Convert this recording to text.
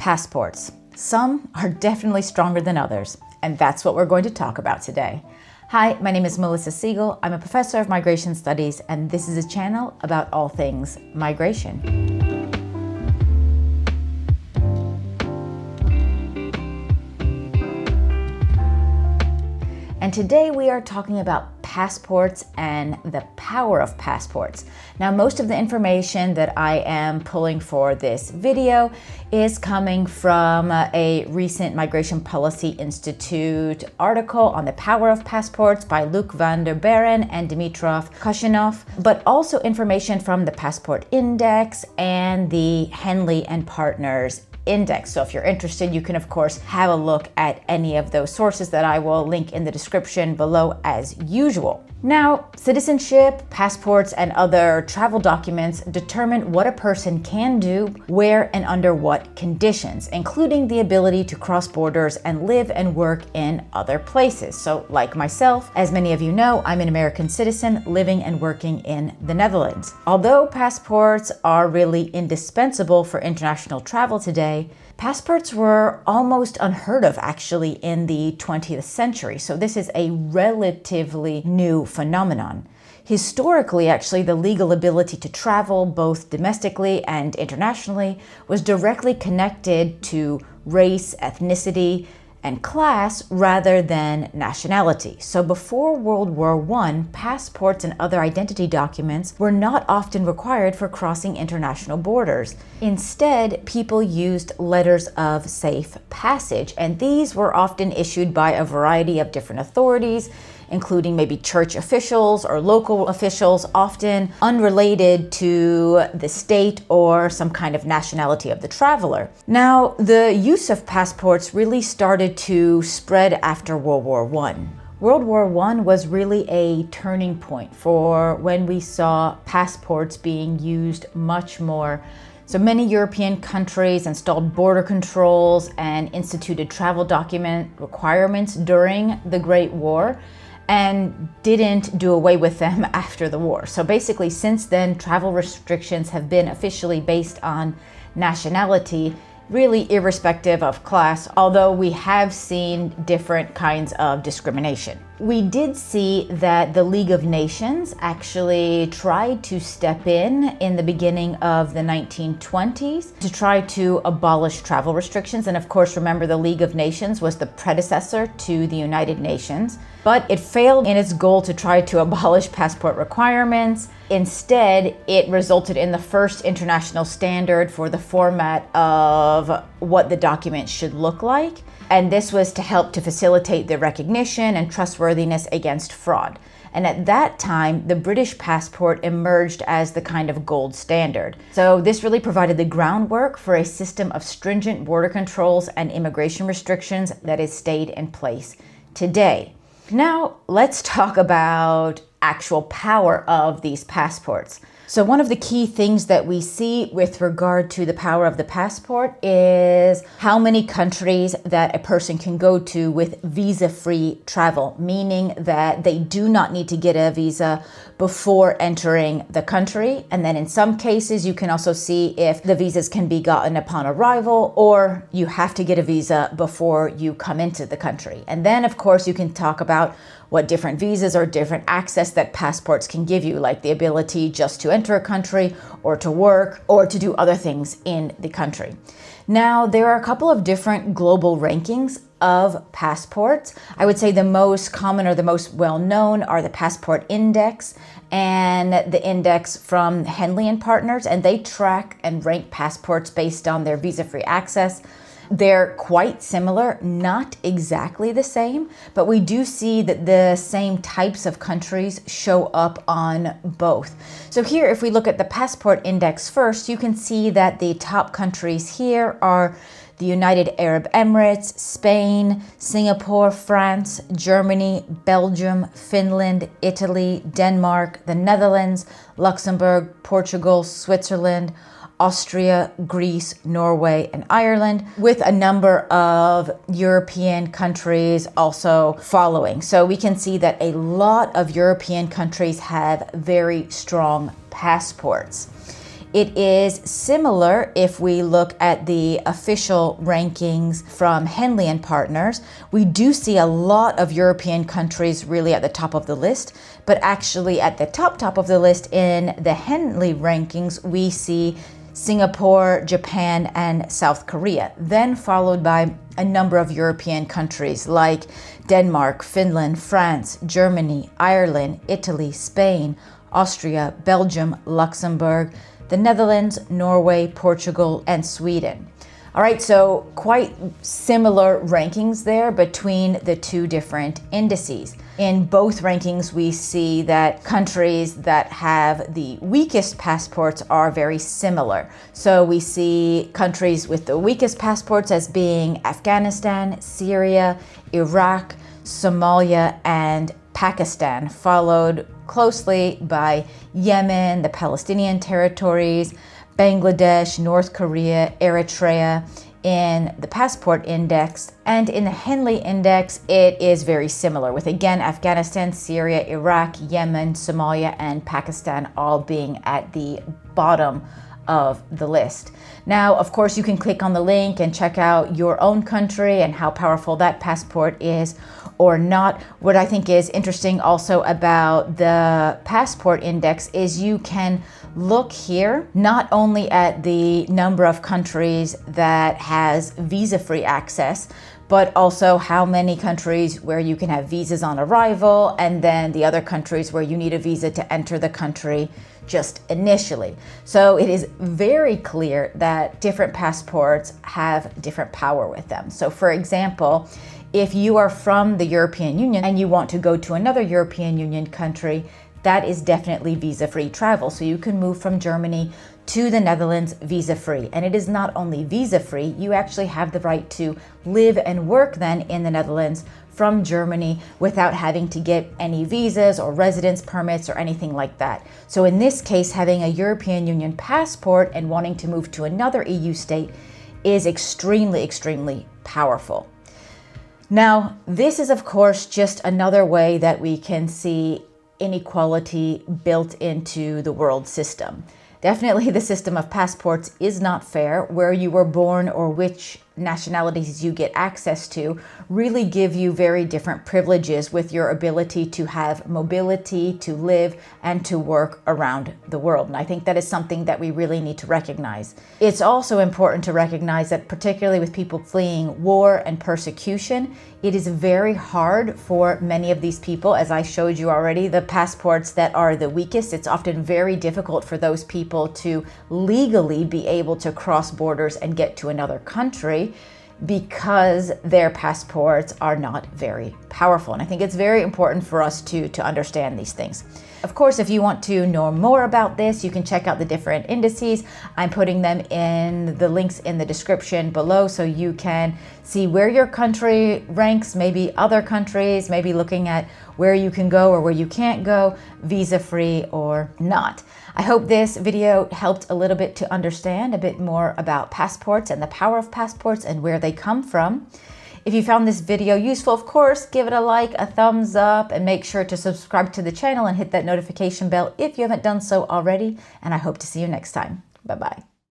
Passports. Some are definitely stronger than others, and that's what we're going to talk about today. Hi, my name is Melissa Siegel. I'm a professor of migration studies, and this is a channel about all things migration. And today we are talking about passports and the power of passports. Now, most of the information that I am pulling for this video is coming from a recent Migration Policy Institute article on the power of passports by Luuk van der Baaren and Dimitry Kochenov, but also information from the Passport Index and the Henley Partners Index. So if you're interested, you can of course have a look at any of those sources that I will link in the description below as usual. Now, citizenship, passports, and other travel documents determine what a person can do, where, and under what conditions, including the ability to cross borders and live and work in other places. So like myself, as many of you know, I'm an American citizen living and working in the Netherlands. Although passports are really indispensable for international travel today, passports were almost unheard of actually in the 20th century, so this is a relatively new phenomenon. Historically, actually, the legal ability to travel both domestically and internationally was directly connected to race, ethnicity, and class rather than nationality. So before World War I, passports and other identity documents were not often required for crossing international borders. Instead, people used letters of safe passage, and these were often issued by a variety of different authorities, including maybe church officials or local officials, often unrelated to the state or some kind of nationality of the traveler. Now, the use of passports really started to spread after World War I. World War I was really a turning point for when we saw passports being used much more. So many European countries installed border controls and instituted travel document requirements during the Great War, and didn't do away with them after the war. So basically, since then, travel restrictions have been officially based on nationality, really irrespective of class, although we have seen different kinds of discrimination. We did see that the League of Nations actually tried to step in the beginning of the 1920s to try to abolish travel restrictions. And of course, remember, the League of Nations was the predecessor to the United Nations, but it failed in its goal to try to abolish passport requirements. Instead, it resulted in the first international standard for the format of what the document should look like. And this was to help to facilitate the recognition and trustworthiness against fraud. And at that time, the British passport emerged as the kind of gold standard. So this really provided the groundwork for a system of stringent border controls and immigration restrictions that has stayed in place today. Now, let's talk about actual power of these passports. So one of the key things that we see with regard to the power of the passport is how many countries that a person can go to with visa-free travel, meaning that they do not need to get a visa before entering the country. And then in some cases, you can also see if the visas can be gotten upon arrival, or you have to get a visa before you come into the country. And then, of course, you can talk about what different visas or different access that passports can give you, like the ability just to enter a country or to work or to do other things in the country. Now, there are a couple of different global rankings of passports. I would say the most common or the most well-known are the Passport Index and the index from Henley Partners, and they track and rank passports based on their visa-free access. They're quite similar, not exactly the same, but we do see that the same types of countries show up on both. So here, if we look at the Passport Index first, you can see that the top countries here are the United Arab Emirates, Spain, Singapore, France, Germany, Belgium, Finland, Italy, Denmark, the Netherlands, Luxembourg, Portugal, Switzerland, Austria, Greece, Norway, and Ireland, with a number of European countries also following. So we can see that a lot of European countries have very strong passports. It is similar if we look at the official rankings from Henley Partners. We do see a lot of European countries really at the top of the list, but actually at the top of the list in the Henley rankings, we see Singapore, Japan, and South Korea, then followed by a number of European countries like Denmark, Finland, France, Germany, Ireland, Italy, Spain, Austria, Belgium, Luxembourg, the Netherlands, Norway, Portugal, and Sweden. All right, so quite similar rankings there between the two different indices. In both rankings, we see that countries that have the weakest passports are very similar. So we see countries with the weakest passports as being Afghanistan, Syria, Iraq, Somalia, and Pakistan, followed closely by Yemen, the Palestinian territories, Bangladesh, North Korea, Eritrea in the passport index. And in the Henley index, it is very similar with, again, Afghanistan, Syria, Iraq, Yemen, Somalia, and Pakistan all being at the bottom of the list. Now, of course, you can click on the link and check out your own country and how powerful that passport is or not. What I think is interesting also about the passport index is you can look here not only at the number of countries that has visa-free access, but also how many countries where you can have visas on arrival, and then the other countries where you need a visa to enter the country just initially. So it is very clear that different passports have different power with them. So for example, if you are from the European Union and you want to go to another European Union country, that is definitely visa-free travel. So you can move from Germany to the Netherlands visa-free. And it is not only visa-free, you actually have the right to live and work then in the Netherlands from Germany without having to get any visas or residence permits or anything like that. So in this case, having a European Union passport and wanting to move to another EU state is extremely, extremely powerful. Now, this is of course just another way that we can see inequality built into the world system. Definitely the system of passports is not fair. Where you were born or which nationalities you get access to really give you very different privileges with your ability to have mobility, to live, and to work around the world. And I think that is something that we really need to recognize. It's also important to recognize that particularly with people fleeing war and persecution, it is very hard for many of these people, as I showed you already, the passports that are the weakest. It's often very difficult for those people to legally be able to cross borders and get to another country because their passports are not very powerful. And I think it's very important for us to understand these things. Of course, if you want to know more about this, you can check out the different indices. I'm putting them in the links in the description below so you can see where your country ranks, maybe other countries, maybe looking at where you can go or where you can't go, visa-free or not. I hope this video helped a little bit to understand a bit more about passports and the power of passports and where they come from. If you found this video useful, of course, give it a like, a thumbs up, and make sure to subscribe to the channel and hit that notification bell if you haven't done so already. And I hope to see you next time. Bye-bye.